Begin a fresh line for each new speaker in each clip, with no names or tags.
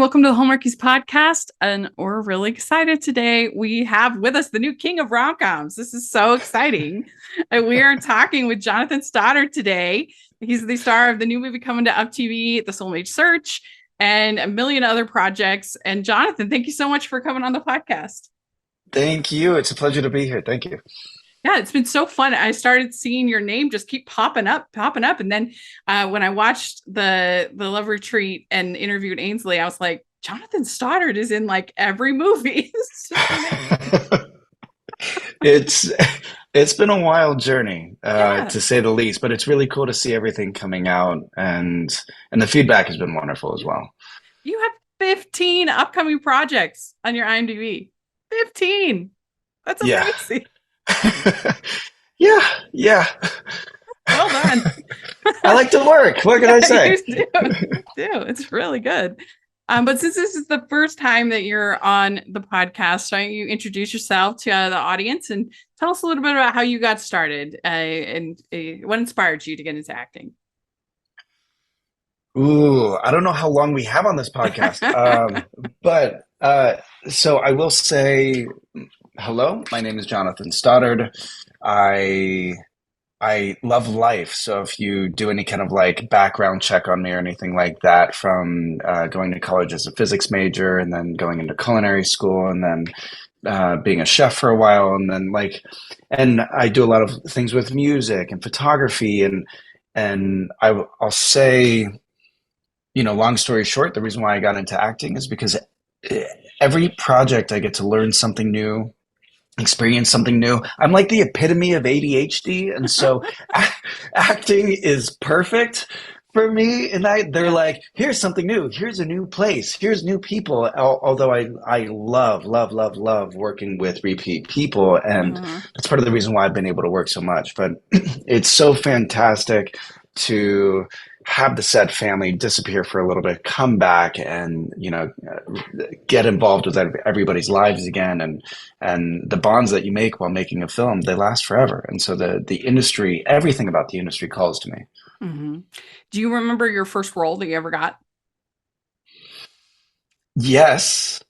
welcome to the Hallmarkies podcast. And we're really excited today. We have with us the new king of rom-coms. This is so exciting. And we are talking with Jonathan Stoddard today. He's the star of the new movie coming to Up TV, The SOULMATE SEARch, and a million other projects. And Jonathan, thank you so much for coming on the podcast.
Thank you. It's a pleasure to be here. Thank you.
Yeah, it's been so fun. I started seeing your name just keep popping up. And then when I watched the Love Retreat and interviewed Ainsley, I was like, Jonathan Stoddard is in like every movie.
It's been a wild journey,
Yeah.
to say the least, but it's really cool to see everything coming out, and the feedback has been wonderful as well.
You have 15 upcoming projects on your IMDb. 15. That's
Yeah.
amazing.
Yeah.
Well done.
I like to work. What can I say?
You do. It's really good. But since this is the first time that you're on the podcast, why don't you introduce yourself to the audience and tell us a little bit about how you got started and what inspired you to get into acting?
Ooh, I don't know how long we have on this podcast, but so I will say hello. My name is Jonathan Stoddard. I love life. So if you do any kind of like background check on me or anything like that, from going to college as a physics major and then going into culinary school and then being a chef for a while, and then and I do a lot of things with music and photography, and I'll say, long story short, the reason why I got into acting is because every project I get to learn something new, experience something new. I'm like the epitome of ADHD, and so acting is perfect for me. And they're like, here's something new, here's a new place, here's new people. Although I love working with repeat people, and that's part of the reason why I've been able to work so much. But it's so fantastic to have the said family disappear for a little bit, come back, and get involved with everybody's lives again, and the bonds that you make while making a film, they last forever. And so the industry, everything about the industry calls to me.
Mm-hmm. Do you remember your first role that you ever got?
Yes.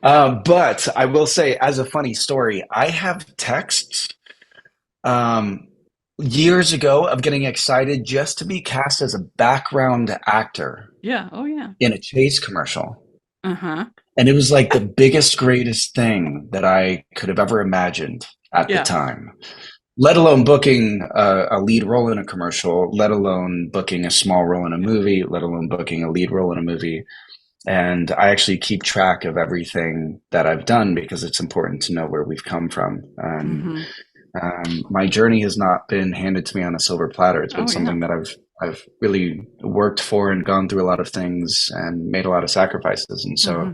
But I will say, as a funny story, I have texts years ago of getting excited just to be cast as a background actor.
Yeah. Oh, yeah.
In a Chase commercial.
Uh-huh.
And it was like the biggest, greatest thing that I could have ever imagined at the time. Let alone booking a lead role in a commercial, let alone booking a small role in a movie, let alone booking a lead role in a movie. And I actually keep track of everything that I've done because it's important to know where we've come from. My journey has not been handed to me on a silver platter. It's been something that I've really worked for and gone through a lot of things and made a lot of sacrifices. And so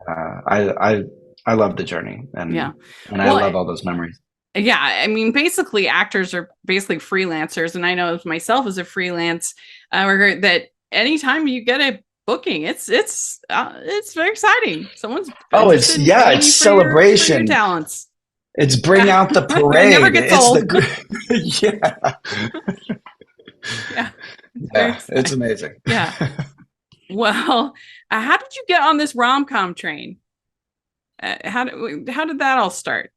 I love the journey, and I love all those memories.
Yeah, I mean, basically, actors are basically freelancers, and I know of myself as a freelance worker that anytime you get a booking, it's very exciting. Someone's
it's celebration.
Your talents.
It's bring out the parade.
It never gets old.
It's amazing.
Yeah. Well, how did you get on this rom-com train? How did that all start?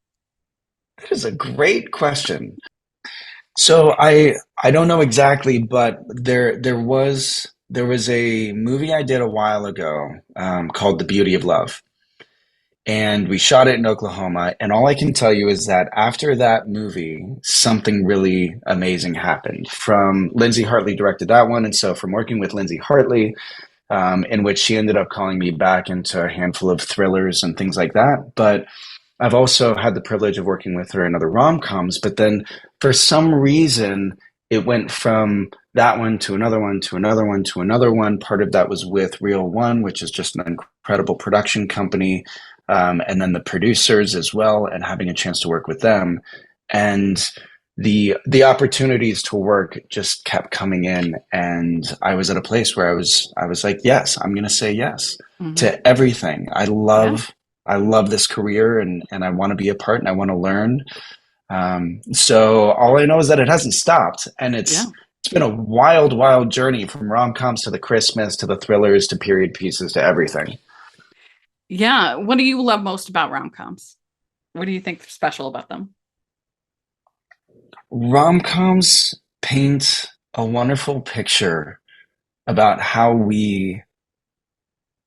That is a great question. So I don't know exactly, but there was a movie I did a while ago called The Beauty of Love. And we shot it in Oklahoma. And all I can tell you is that after that movie, something really amazing happened. From Lindsay Hartley directed that one. And so from working with Lindsay Hartley, in which she ended up calling me back into a handful of thrillers and things like that. But I've also had the privilege of working with her in other rom-coms. But then for some reason, it went from that one to another one to another one to another one. Part of that was with Reel One, which is just an incredible production company. And then the producers as well, and having a chance to work with them. And the opportunities to work just kept coming in. And I was at a place where I was like, yes, I'm going to say yes to everything. I love this career, and I want to be a part, and I want to learn. So all I know is that it hasn't stopped, and It's been a wild, wild journey from rom-coms to the Christmas to the thrillers to period pieces to everything.
Yeah. What do you love most about rom-coms? What do you think is special about them?
Rom-coms paint a wonderful picture about how we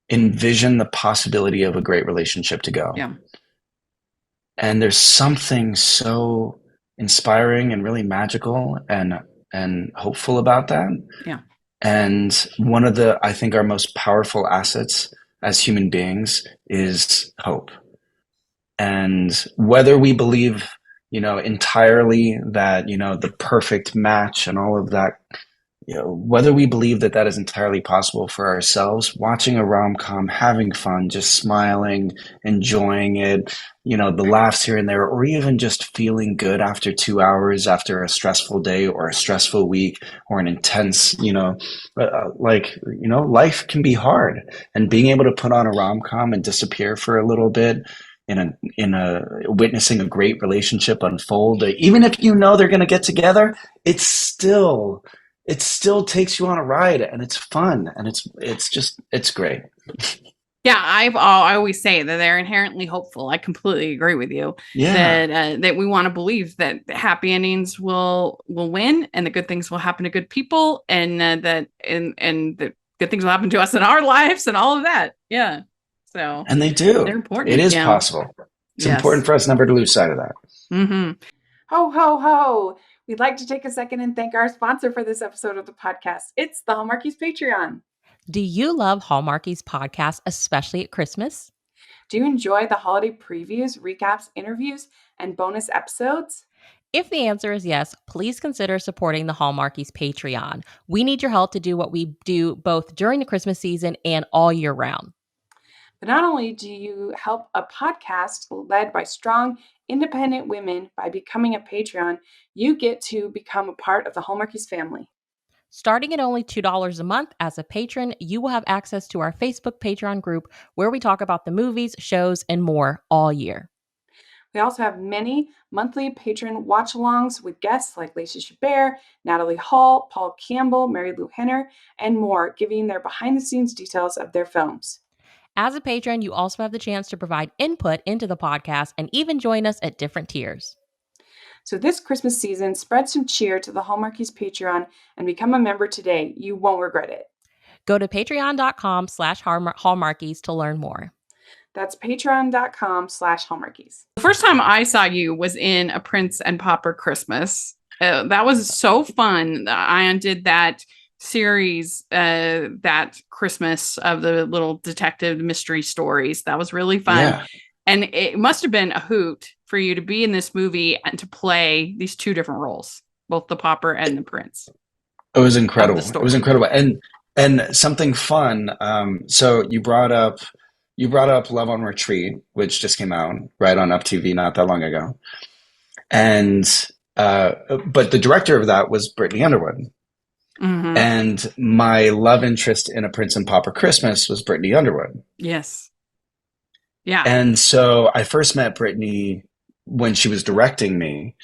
envision the possibility of a great relationship to go.
Yeah.
And there's something so inspiring and really magical and hopeful about that.
Yeah.
And one of the, I think, our most powerful assets as human beings is hope. And whether we believe, entirely that, the perfect match and all of that, whether we believe that that is entirely possible for ourselves, watching a rom-com, having fun, just smiling, enjoying it, the laughs here and there, or even just feeling good after 2 hours after a stressful day or a stressful week or an intense, life can be hard. And being able to put on a rom-com and disappear for a little bit in a witnessing a great relationship unfold, even if they're going to get together, it still takes you on a ride, and it's fun, and it's great.
Yeah, I always say that they're inherently hopeful. I completely agree with you
Yeah.
that we want to believe that happy endings will win and the good things will happen to good people, and that and the good things will happen to us in our lives and all of that. Yeah, so
And they do.
they're
It
important.
is
Yeah.
possible. It's
Yes.
important for us never to lose sight of that.
Mm-hmm. Ho, ho, ho. We'd like to take a second and thank our sponsor for this episode of the podcast. It's the Hallmarkies Patreon.
Do you love Hallmarkies podcast, especially at Christmas?
Do you enjoy the holiday previews, recaps, interviews, and bonus episodes?
If the answer is yes, please consider supporting the Hallmarkies Patreon. We need your help to do what we do both during the Christmas season and all year round.
But not only do you help a podcast led by strong, independent women by becoming a Patreon, you get to become a part of the Hallmarkies family.
Starting at only $2 a month as a patron, you will have access to our Facebook Patreon group where we talk about the movies, shows, and more all year.
We also have many monthly patron watch-alongs with guests like Lacey Chabert, Natalie Hall, Paul Campbell, Mary Lou Henner, and more, giving their behind-the-scenes details of their films.
As a patron, you also have the chance to provide input into the podcast and even join us at different tiers.
So this Christmas season, spread some cheer to the Hallmarkies Patreon and become a member today. You won't regret it.
Go to patreon.com/hallmarkies to learn more.
That's patreon.com/hallmarkies. The first time I saw you was in A Prince and Pauper Christmas. That was so fun. Ion did that series that Christmas of the little detective mystery stories. That was really fun.
Yeah.
And it must have been a hoot for you to be in this movie and to play these two different roles, both the Pauper and the Prince.
It was incredible. It was incredible. And something fun. So you brought up Love on Retreat, which just came out right on Up TV not that long ago. And but the director of that was Brittany Underwood.
Mm-hmm.
And my love interest in A Prince and Pauper Christmas was Brittany Underwood.
Yes. Yeah.
And so I first met Brittany when she was directing me.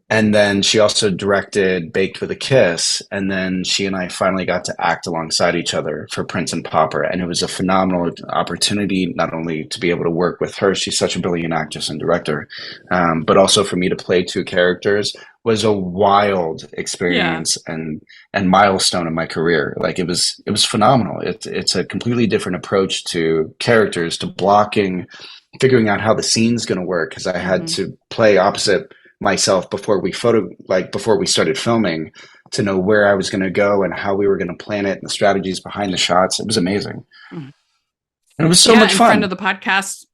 And then she also directed Baked with a Kiss. And then she and I finally got to act alongside each other for Prince and Pauper. And it was a phenomenal opportunity, not only to be able to work with her, she's such a brilliant actress and director, but also for me to play two characters was a wild experience and milestone in my career. Like it was phenomenal. It's a completely different approach to characters, to blocking, figuring out how the scene's going to work. Cause I had to play opposite myself before we started filming to know where I was going to go and how we were going to plan it and the strategies behind the shots. It was amazing. And it was so much fun. Friend of the podcast,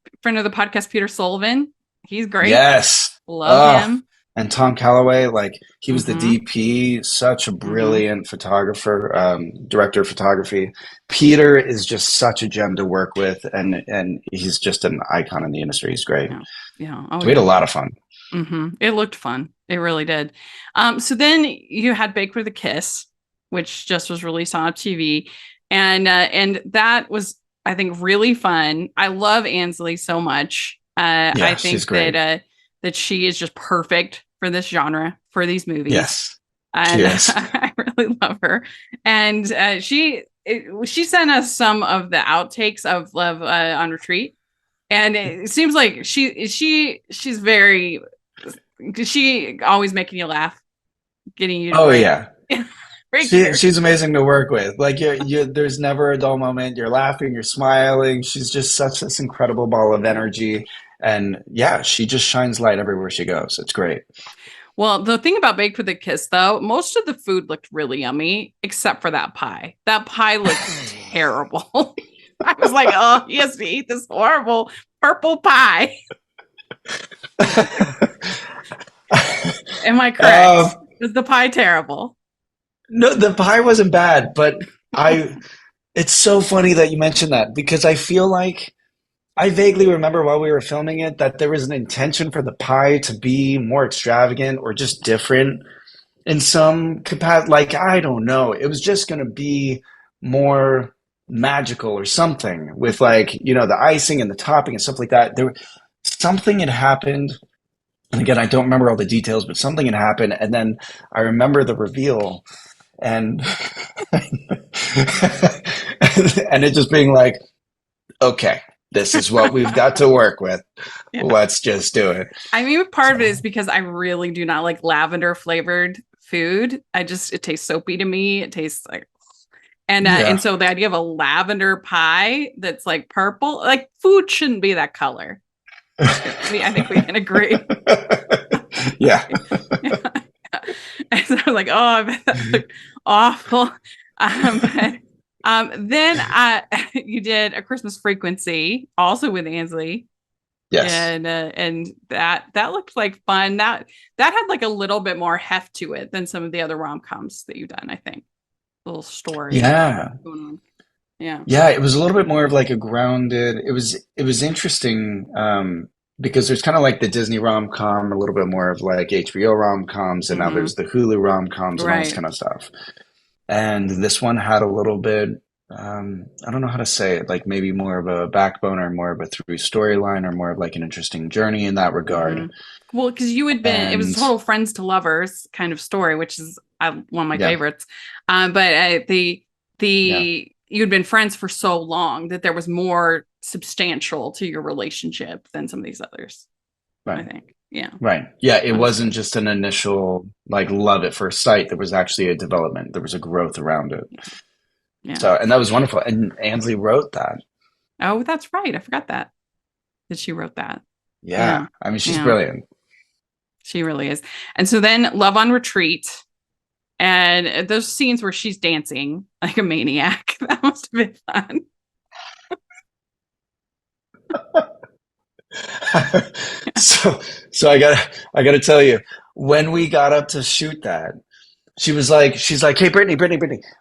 Peter Sullivan. He's great. Yes. Love him. And Tom Calloway, like he was the DP, such a brilliant photographer, director of photography. Peter is just such a gem to work with. And he's just an icon in the industry. He's great. Yeah. Oh, we had a lot of fun. It looked fun. It really did. So then you had Baked with a Kiss, which just was released on TV. And that was, I think, really fun. I love Ansley so much. I think that she is just perfect for this genre, for these movies. Yes.
and
Yes.
I really love her. And she sent us some of the outtakes of Love on Retreat, and it seems like she's very she always making you laugh, getting you to
Oh
break
yeah.
break your
She's amazing to work with. Like there's never a dull moment. You're laughing, you're smiling. She's just such this incredible ball of energy. And yeah, she just shines light everywhere she goes. It's great.
Well, the thing about Baked with a Kiss, though, most of the food looked really yummy, except for that pie. That pie looked terrible. I was like, oh, he has to eat this horrible purple pie. Am I correct? Is the pie terrible?
No, the pie wasn't bad, but it's so funny that you mentioned that because I feel like I vaguely remember while we were filming it that there was an intention for the pie to be more extravagant or just different in some capacity. Like, I don't know. It was just going to be more magical or something with like, the icing and the topping and stuff like that. Something had happened. And again, I don't remember all the details, but something had happened. And then I remember the reveal and, and it just being like, okay, this is what we've got to work with.
Yeah.
Let's just do it.
I mean, part of it is because I really do not like lavender flavored food. It tastes soapy to me. It tastes like, and so the idea of a lavender pie that's like purple, like food shouldn't be that color. I think we can agree.
Yeah.
And so I was like, oh, I bet that looked awful. Then you did A Christmas Frequency, also with Ansley.
Yes.
And that looked like fun. That had like a little bit more heft to it than some of the other rom-coms that you've done, I think. A little story.
Yeah.
Going on. Yeah.
Yeah, it was a little bit more of like a grounded. It was interesting because there's kind of like the Disney rom-com, a little bit more of like HBO rom-coms, and now there's the Hulu rom-coms and all this kind of stuff. And this one had a little bit, I don't know how to say it, like maybe more of a backbone or more of a through storyline or more of like an interesting journey in that regard.
Well, because you had been, it was a total friends to lovers kind of story, which is one of my favorites. But you'd been friends for so long that there was more substantial to your relationship than some of these others. Right. I think. Yeah.
Right. Yeah. It wasn't just an initial like love at first sight. There was actually a development. There was a growth around it. Yeah. So, and that was wonderful. And Ansley wrote that.
Oh, that's right. I forgot that she wrote that.
Yeah. I mean, she's brilliant.
She really is. And so then Love on Retreat. And those scenes where she's dancing like a maniac, that must have been fun.
So I gotta tell you, when we got up to shoot that, she's like, hey, Brittany,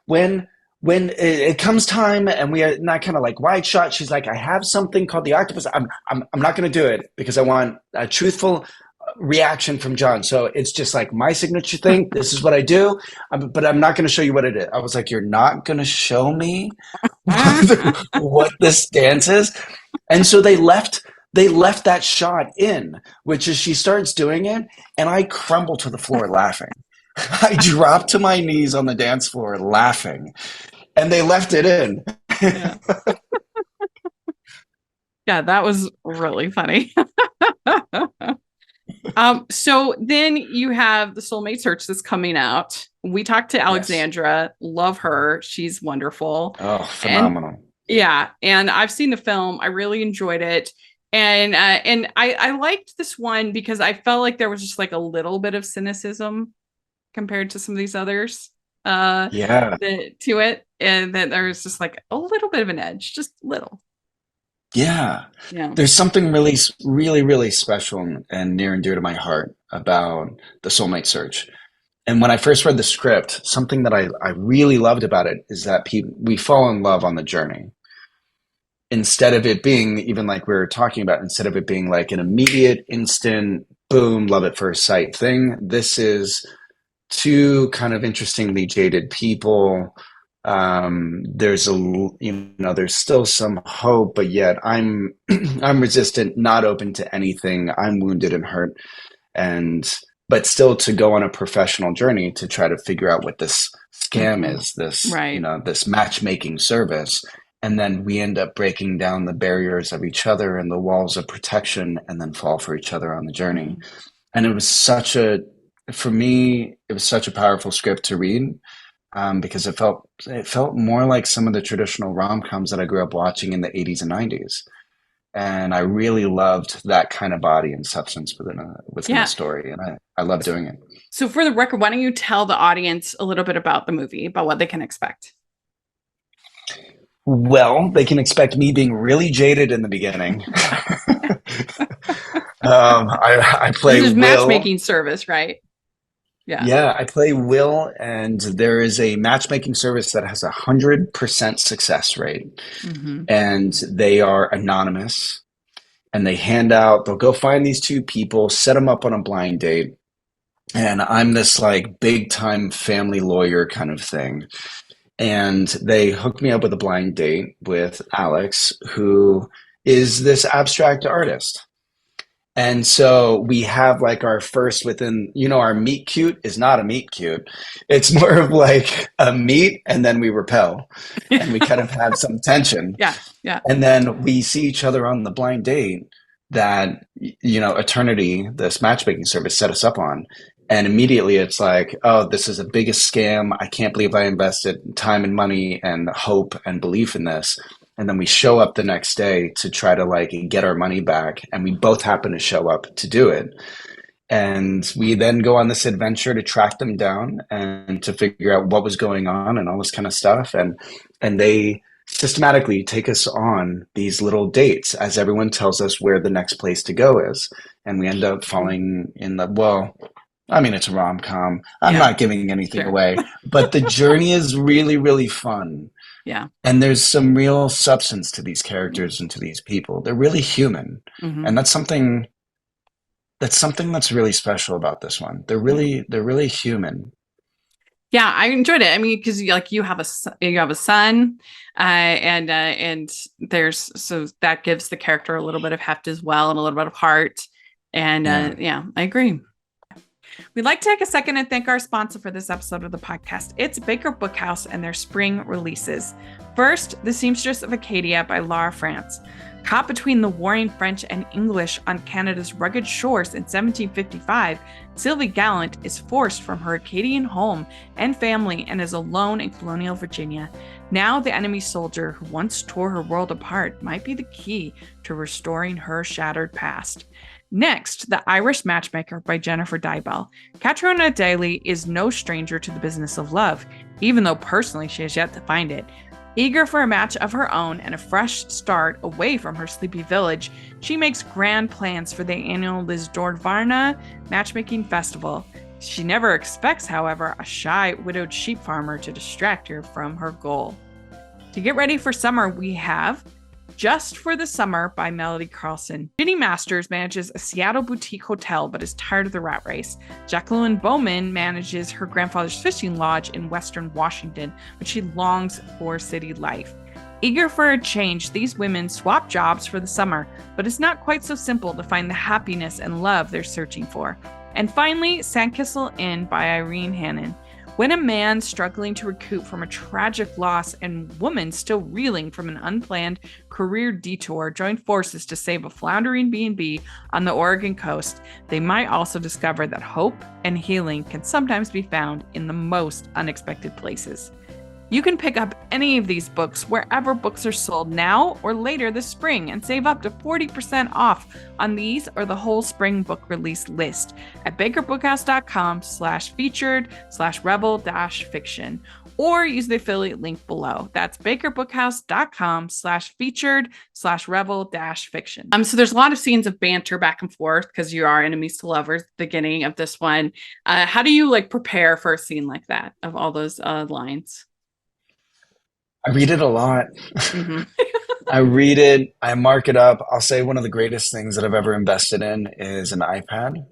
when it comes time and we are not kind of like wide shot, she's like, I have something called the octopus. I'm not gonna do it because I want a truthful reaction from John. So it's just like my signature thing. This is what I do, but I'm not going to show you what it is. I was like, you're not going to show me what this dance is? And so they left that shot in, which is she starts doing it and I crumble to the floor laughing. I drop to my knees on the dance floor laughing and they left it in.
Yeah, that was really funny. So then you have the Soulmate Search that's coming out. We talked to Alexandra. Love her. She's wonderful.
Oh, phenomenal.
And I've seen the film. I really enjoyed it. And I liked this one because I felt like there was just like a little bit of cynicism compared to some of these others. To it. And that there was just like a little bit of an edge, just little.
Yeah. There's something really, really, really special and near and dear to my heart about the Soulmate Search. And when I first read the script, something that I really loved about it is that we fall in love on the journey. Instead of it being, even like we were talking about, instead of it being like an immediate, instant, boom, love at first sight thing, this is two kind of interestingly jaded people. There's there's still some hope, but yet I'm resistant, not open to anything. I'm wounded and hurt. And but still to go on a professional journey to try to figure out what this scam is, this,
Right.
this matchmaking service. And then we end up breaking down the barriers of each other and the walls of protection and then fall for each other on the journey. And it was for me, it was such a powerful script to read, because it felt more like some of the traditional rom-coms that I grew up watching in the 80s and 90s. And I really loved that kind of body and substance within a story. And I love doing it.
So for the record, why don't you tell the audience a little bit about the movie, about what they can expect?
Well, they can expect me being really jaded in the beginning. I play
This is
Will.
matchmaking service, right? Yeah.
Yeah, I play Will, and there is a matchmaking service that has 100% success rate. And they are anonymous, and they'll go find these two people, set them up on a blind date. And I'm this like big time family lawyer kind of thing. And they hooked me up with a blind date with Alex, who is this abstract artist. And so we have like our first our meet cute is not a meet cute. It's more of like a meet and then we repel and we kind of have some tension.
Yeah. Yeah.
And then we see each other on the blind date that, Eternity, this matchmaking service, set us up on. And immediately it's like, oh, this is the biggest scam. I can't believe I invested time and money and hope and belief in this. And then we show up the next day to try to like get our money back. And we both happen to show up to do it. And we then go on this adventure to track them down and to figure out what was going on and all this kind of stuff. And they systematically take us on these little dates as everyone tells us where the next place to go is. And we end up falling in it's a rom-com. I'm not giving anything away, but the journey is really, really fun.
Yeah.
And there's some real substance to these characters and to these people. They're really human. And that's something that's really special about this one. They're really human.
Yeah, I enjoyed it. I mean, because you have a son, and so that gives the character a little bit of heft as well, and a little bit of heart. And I agree. We'd like to take a second and thank our sponsor for this episode of the podcast. It's Baker Bookhouse and their spring releases. First, The Seamstress of Acadia by Laura France. Caught between the warring French and English on Canada's rugged shores in 1755, Sylvie Gallant is forced from her Acadian home and family and is alone in colonial Virginia. Now the enemy soldier who once tore her world apart might be the key to restoring her shattered past. Next, The Irish Matchmaker by Jennifer Dybel. Catriona Daly is no stranger to the business of love, even though personally she has yet to find it. Eager for a match of her own and a fresh start away from her sleepy village, she makes grand plans for the annual Lisdoonvarna Matchmaking Festival. She never expects, however, a shy, widowed sheep farmer to distract her from her goal. To get ready for summer, we have Just for the Summer by Melody Carlson. Ginny Masters manages a Seattle boutique hotel but is tired of the rat race. Jacqueline Bowman manages her grandfather's fishing lodge in Western Washington, but she longs for city life. Eager for a change, these women swap jobs for the summer, but it's not quite so simple to find the happiness and love they're searching for. And finally, Sandkissel Inn by Irene Hannon. When a man struggling to recoup from a tragic loss and woman still reeling from an unplanned career detour join forces to save a floundering B&B on the Oregon coast, they might also discover that hope and healing can sometimes be found in the most unexpected places. You can pick up any of these books wherever books are sold now or later this spring and save up to 40% off on these or the whole spring book release list at bakerbookhouse.com/featured/rebel-fiction or use the affiliate link below. That's bakerbookhouse.com/featured/rebel-fiction. So there's a lot of scenes of banter back and forth because you are enemies to lovers at the beginning of this one. How do you prepare for a scene like that of all those lines?
I read it a lot. I read it, I mark it up. I'll say one of the greatest things that I've ever invested in is an iPad.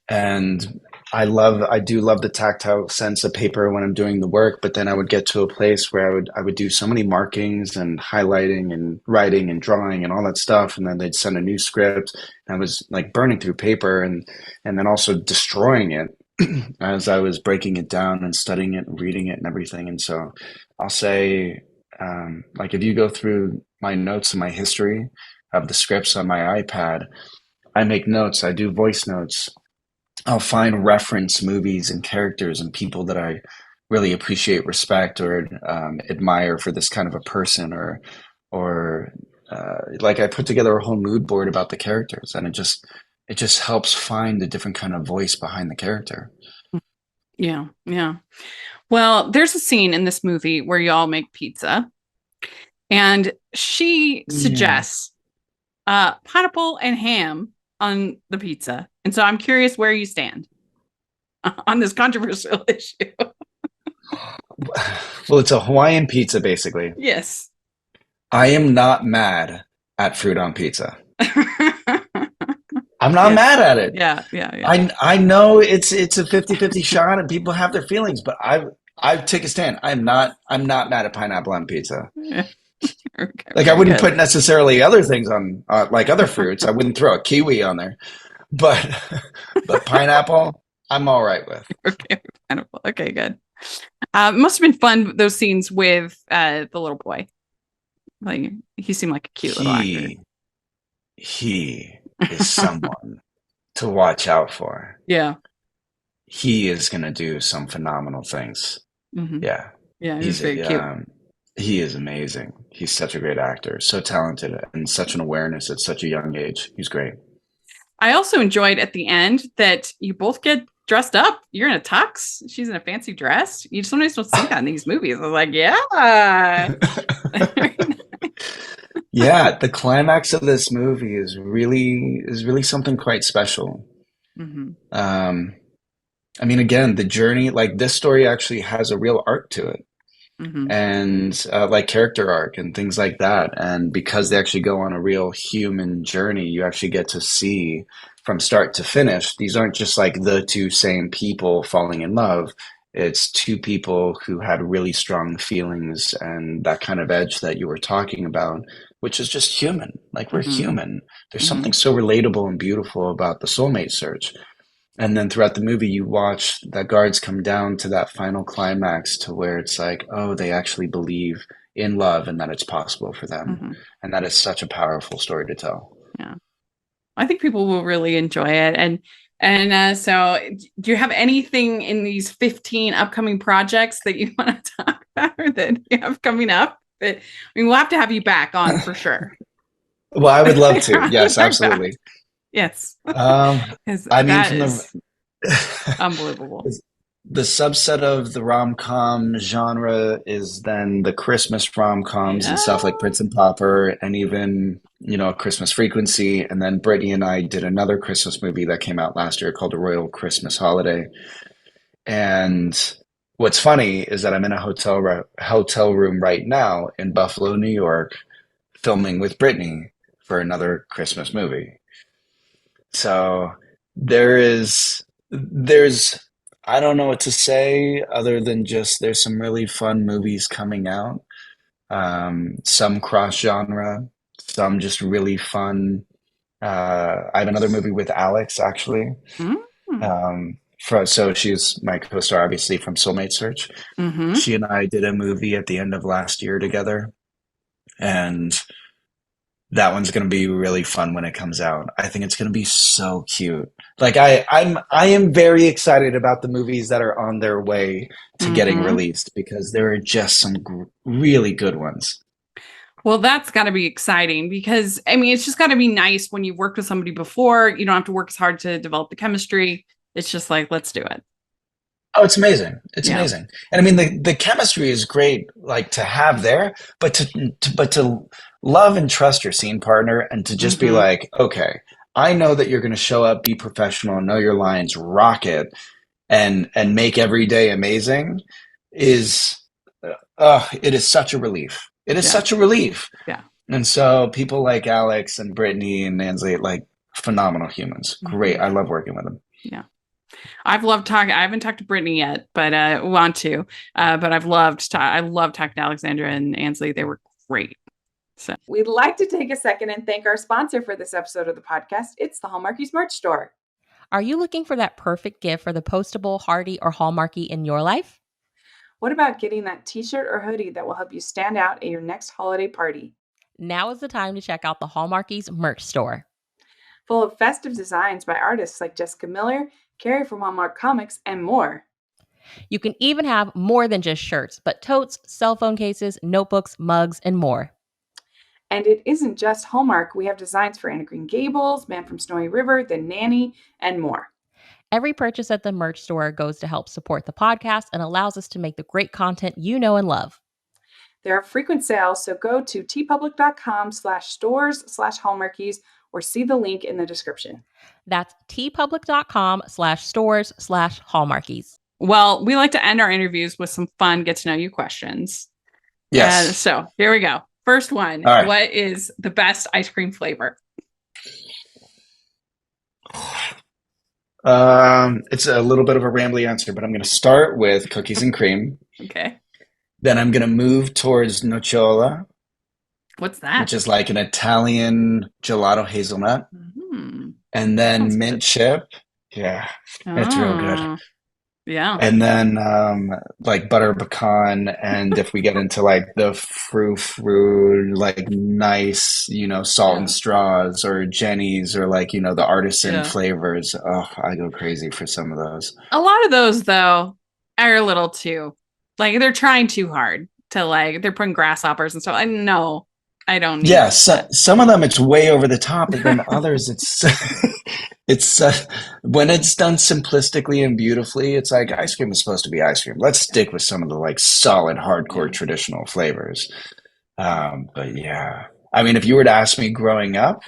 And I do love the tactile sense of paper when I'm doing the work, but then I would get to a place where I would do so many markings and highlighting and writing and drawing and all that stuff, and then they'd send a new script, and I was like burning through paper and then also destroying it as I was breaking it down and studying it and reading it and everything. And so I'll say, like if you go through my notes and my history of the scripts on my iPad, I make notes, I do voice notes. I'll find reference movies and characters and people that I really appreciate, respect, or admire for this kind of a person, or like I put together a whole mood board about the characters, and it just helps find a different kind of voice behind the character.
Yeah, yeah. Well, there's a scene in this movie where y'all make pizza, and she suggests pineapple and ham on the pizza. And so I'm curious where you stand on this controversial issue.
Well, it's a Hawaiian pizza, basically.
Yes.
I am not mad at fruit on pizza. I'm not mad at it.
Yeah.
I know it's a 50-50 shot and people have their feelings, but I take a stand. I'm not mad at pineapple on pizza.
Yeah. Okay,
like I wouldn't put necessarily other things on like other fruits. I wouldn't throw a kiwi on there, but pineapple, I'm all right with.
Okay, pineapple. Okay, good. It must have been fun, those scenes with the little boy. Like he seemed like a cute little actor.
He is someone to watch out for.
Yeah.
He is going to do some phenomenal things.
Mm-hmm.
Yeah.
Yeah, he's very cute.
He is amazing. He's such a great actor, so talented, and such an awareness at such a young age. He's great.
I also enjoyed at the end that you both get dressed up. You're in a tux. She's in a fancy dress. You sometimes don't see that in these movies. I was like, yeah.
Yeah, the climax of this movie is really something quite special.
Mm-hmm.
I mean, again, the journey, like this story actually has a real arc to it.
Mm-hmm.
And like character arc and things like that. And because they actually go on a real human journey, you actually get to see from start to finish. These aren't just like the two same people falling in love. It's two people who had really strong feelings and that kind of edge that you were talking about, which is just human. Like we're human. There's something so relatable and beautiful about the soulmate search. And then throughout the movie, you watch the guards come down to that final climax to where it's like, oh, they actually believe in love and that it's possible for them.
Mm-hmm.
And that is such a powerful story to tell.
Yeah. I think people will really enjoy it. And so do you have anything in these 15 upcoming projects that you want to talk about or that you have coming up? I mean, we'll have to have you back on for sure.
Well, I would love to. Yes, absolutely.
Yes.
I mean, from
unbelievable.
The subset of the rom-com genre is then the Christmas rom-coms and stuff like Prince and Pauper, and even, Christmas Frequency. And then Brittany and I did another Christmas movie that came out last year called A Royal Christmas Holiday. And what's funny is that I'm in a hotel room right now in Buffalo, New York, filming with Brittany for another Christmas movie. So there's I don't know what to say other than just there's some really fun movies coming out. Some cross genre, some just really fun. I have another movie with Alex actually. So she's my co-star, obviously, from Soulmate Search.
Mm-hmm.
She and I did a movie at the end of last year together, and that one's going to be really fun when it comes out. I think it's going to be so cute. Like I am very excited about the movies that are on their way to getting released because there are just some really good ones.
Well, that's got to be exciting because I mean, it's just got to be nice when you've worked with somebody before. You don't have to work as hard to develop the chemistry. It's just like, let's do it.
Oh, it's amazing. It's amazing. And I mean, the chemistry is great, like to have there, but to love and trust your scene partner and to just be like, okay, I know that you're going to show up, be professional, know your lines, rock it, and make every day amazing is, it is such a relief. It is such a relief.
Yeah.
And so people like Alex and Brittany and Nansley, like phenomenal humans. Great. I love working with them.
Yeah. I've loved talking. I haven't talked to Brittany yet, but want to. But I loved talking to Alexandra and Ansley. They were great. So we'd like to take a second and thank our sponsor for this episode of the podcast. It's the Hallmarkies merch store.
Are you looking for that perfect gift for the postable, Hardy, or Hallmarky in your life?
What about getting that t-shirt or hoodie that will help you stand out at your next holiday party?
Now is the time to check out the Hallmarkies merch store.
Full of festive designs by artists like Jessica Miller, Carrie from Hallmark Comics, and more.
You can even have more than just shirts, but totes, cell phone cases, notebooks, mugs, and more.
And it isn't just Hallmark. We have designs for Anna Green Gables, Man from Snowy River, The Nanny, and more.
Every purchase at the merch store goes to help support the podcast and allows us to make the great content you know and love.
There are frequent sales, so go to tpublic.com/stores/Hallmarkies or see the link in the description.
That's tpublic.com/stores/Hallmarkies.
Well, we like to end our interviews with some fun get-to-know-you questions.
Yes.
So here we go. First one.
All right.
What is the best ice cream flavor?
It's a little bit of a rambly answer, but I'm going to start with cookies and cream.
Okay.
Then I'm going to move towards nocciola,
What's that?
which is like an Italian gelato hazelnut.
Mm.
And then
Sounds
mint
good.
chip. Yeah, it's real good.
Oh, yeah.
And then like butter pecan, and if we get into like the frou like nice, salt
Yeah.
and straws or Jenny's or like, the artisan
Yeah.
flavors. Oh, I go crazy for some of those.
A lot of those, though, are a little too, like, they're trying too hard to, like, they're putting grasshoppers and stuff. I know. I don't need
Yeah,
that.
some of them it's way over the top, but then others it's it's when it's done simplistically and beautifully, it's like ice cream is supposed to be ice cream. Let's stick with some of the like solid, hardcore,
Yeah.
traditional flavors. But yeah, I mean, if you were to ask me growing up,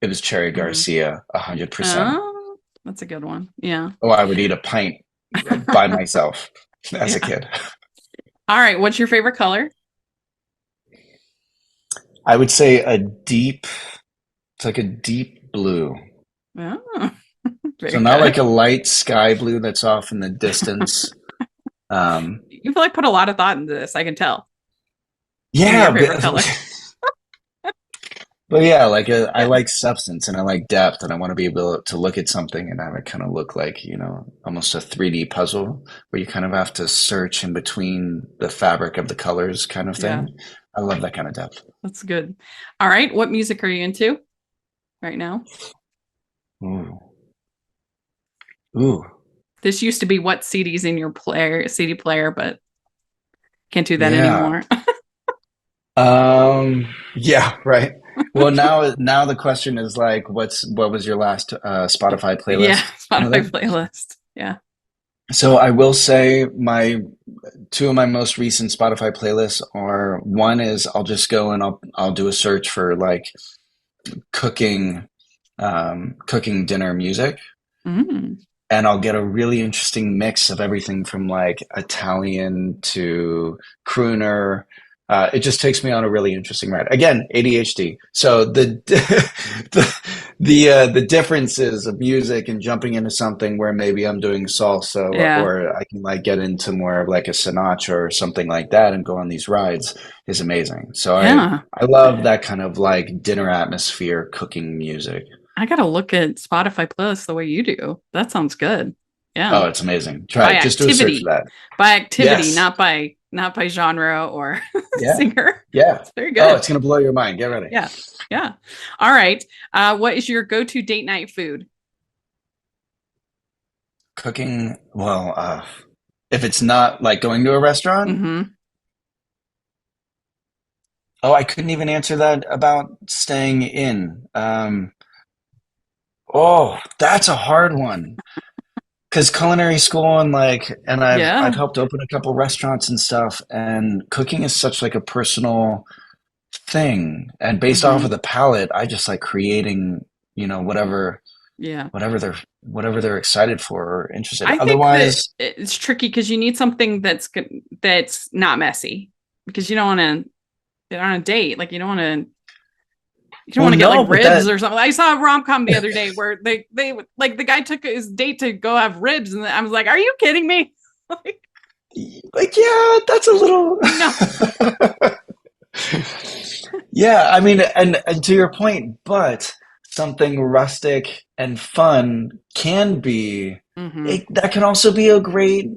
it was Cherry
Mhm.
Garcia, 100%.
Oh, that's a good one. Yeah.
Oh, I would eat a pint by myself as a
Yeah.
kid.
All right. What's your favorite color?
I would say it's like a deep blue.
Oh, very
So not
good.
like a light sky blue that's off in the distance.
You've like put a lot of thought into this. I can tell.
Yeah,
Your favorite color.
but yeah, like I like substance and I like depth, and I want to be able to look at something and have it kind of look like, almost a 3D puzzle where you kind of have to search in between the fabric of the colors kind of thing. I love that kind of depth.
That's good. All right. What music are you into right now?
Ooh.
This used to be what CDs in your CD player, but can't do that
Yeah.
anymore.
Yeah, right. Well, now the question is like, what was your last Spotify playlist?
Yeah,
kind of
Spotify
thing?
playlist. Yeah.
So I will say two of my most recent Spotify playlists are, one is I'll just go and I'll do a search for like cooking dinner music,
Mm.
and I'll get a really interesting mix of everything from like Italian to crooner. It just takes me on a really interesting ride. Again, ADHD. So the differences of music and jumping into something where maybe I'm doing salsa,
Yeah.
or I can like get into more of like a Sinatra or something like that and go on these rides is amazing. So
Yeah.
I love that kind of like dinner atmosphere cooking music.
I got to look at Spotify playlists the way you do. That sounds good. Yeah.
Oh, it's amazing. Try
By
it. Just do a search
activity.
for that.
By activity,
Yes.
not by genre or
Yeah.
singer.
Yeah.
Very good.
Oh, it's gonna blow your mind. Get ready.
Yeah. Yeah. All right. What is your go-to date night food?
Cooking, well, if it's not like going to a restaurant,
Mm-hmm.
oh, I couldn't even answer that about staying in. Oh, that's a hard one. Because culinary school and
Yeah.
I've helped open a couple restaurants and stuff, and cooking is such like a personal thing. And based off of the palate, I just like creating, whatever
Yeah.
they're excited for or interested.
I think
Otherwise,
that it's tricky because you need something that's not messy, because you don't want to get on a date. Like, you don't want to You don't want to get like ribs or something. I saw a rom-com the other day where they like the guy took his date to go have ribs, and I was like, "Are you kidding me?"
Yeah, that's a little
no.
Yeah, I mean, and to your point, but something rustic and fun can be that can also be a great,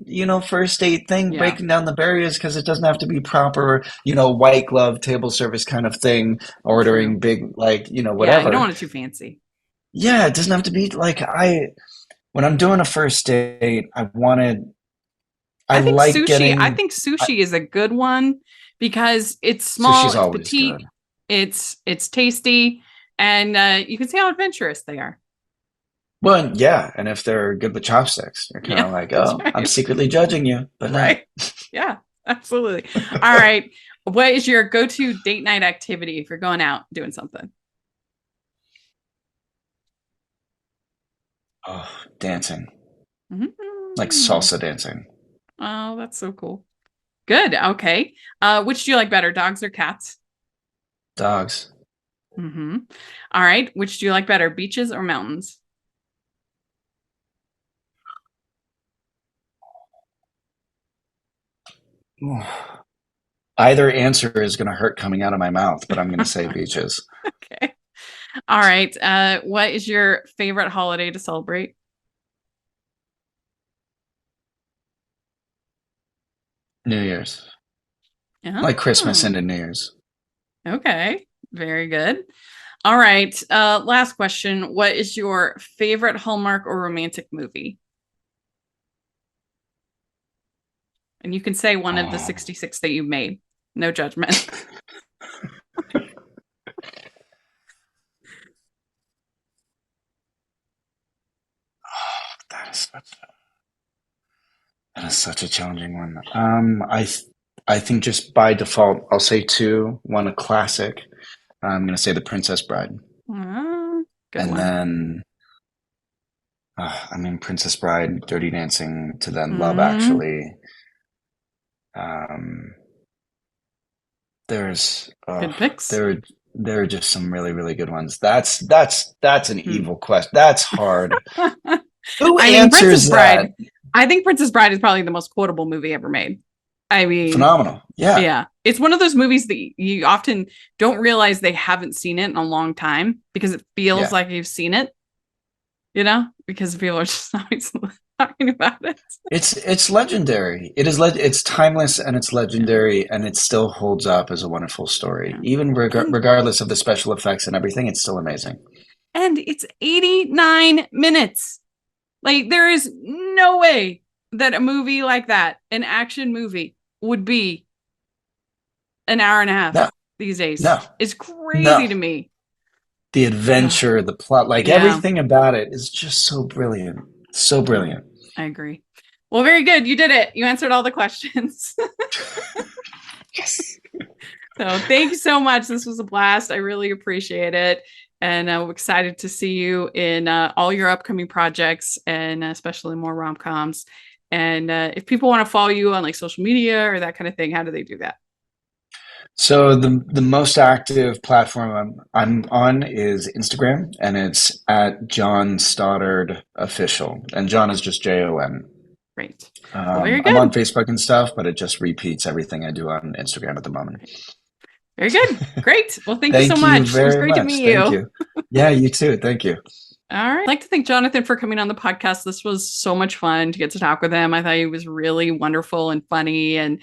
first date thing, breaking down the barriers because it doesn't have to be proper, white glove table service kind of thing, ordering big, like, whatever.
Yeah, you don't want it too fancy.
Yeah, it doesn't have to be like when I'm doing a first date, I like
sushi. I think sushi is a good one because it's small, it's petite, good. It's tasty, and you can see how adventurous they are.
Well, yeah, and if they're good with chopsticks, you're kind of like, oh, right. I'm secretly judging you, but
right. Yeah, absolutely. All right. What is your go-to date night activity if you're going out doing something?
Oh, dancing. Like salsa dancing.
Oh, that's so cool. Good. Okay. Which do you like better, dogs or cats?
Dogs.
All right. Which do you like better, beaches or mountains?
Either answer is going to hurt coming out of my mouth, but I'm going to say beaches.
Okay. All right. What is your favorite holiday to celebrate?
New Year's. Like Christmas into New Year's.
Okay. Very good. All right. Last question. What is your favorite Hallmark or romantic movie? And you can say one of the 66 that you've made. No judgment.
That is such a challenging one. I think just by default, I'll say two. One, a classic. I'm going to say The Princess Bride.
Good one.
Then, Princess Bride, Dirty Dancing, to then Love Actually. There's
good picks.
There are just some really, really good ones. That's an evil question. That's hard. Who answers that?
I think Princess Bride is probably the most quotable movie ever made. I mean,
phenomenal. Yeah.
Yeah. It's one of those movies that you often don't realize they haven't seen it in a long time because it feels like you've seen it, because people are just always talking about it.
It's legendary. It is it's timeless and it's legendary and it still holds up as a wonderful story. Yeah. Even regardless of the special effects and everything, it's still amazing.
And it's 89 minutes. Like, there is no way that a movie like that, an action movie, would be an hour and a half these days.
No.
It's crazy to me.
The adventure, the plot, everything about it is just so brilliant. So brilliant.
I agree. Well, very good. You did it. You answered all the questions.
Yes.
So thank you so much. This was a blast. I really appreciate it. And I'm excited to see you in all your upcoming projects and especially more rom-coms. And if people want to follow you on social media or that kind of thing, how do they do that?
So the most active platform I'm on is Instagram, and it's at John Stoddard Official. And John is just Jon.
Great.
Very good. I'm on Facebook and stuff, but it just repeats everything I do on Instagram at the moment.
Very good. Great. Well, thank you so much. It was great to meet you.
Yeah, you too. Thank you.
All right. I'd like to thank Jonathan for coming on the podcast. This was so much fun to get to talk with him. I thought he was really wonderful and funny and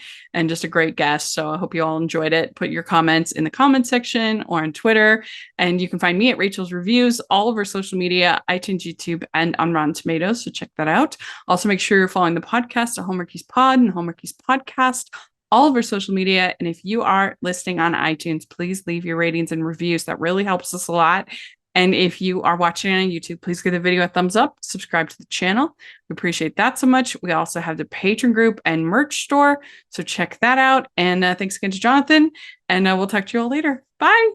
just a great guest. So I hope you all enjoyed it. Put your comments in the comment section or on Twitter. And you can find me at Rachel's Reviews, all of our social media, iTunes, YouTube, and on Rotten Tomatoes. So check that out. Also, make sure you're following the podcast at Hallmarkies Pod and Hallmarkies Podcast, all of our social media. And if you are listening on iTunes, please leave your ratings and reviews. That really helps us a lot. And if you are watching on YouTube, please give the video a thumbs up, subscribe to the channel. We appreciate that so much. We also have the Patreon group and merch store. So check that out. And thanks again to Jonathan. And we'll talk to you all later. Bye.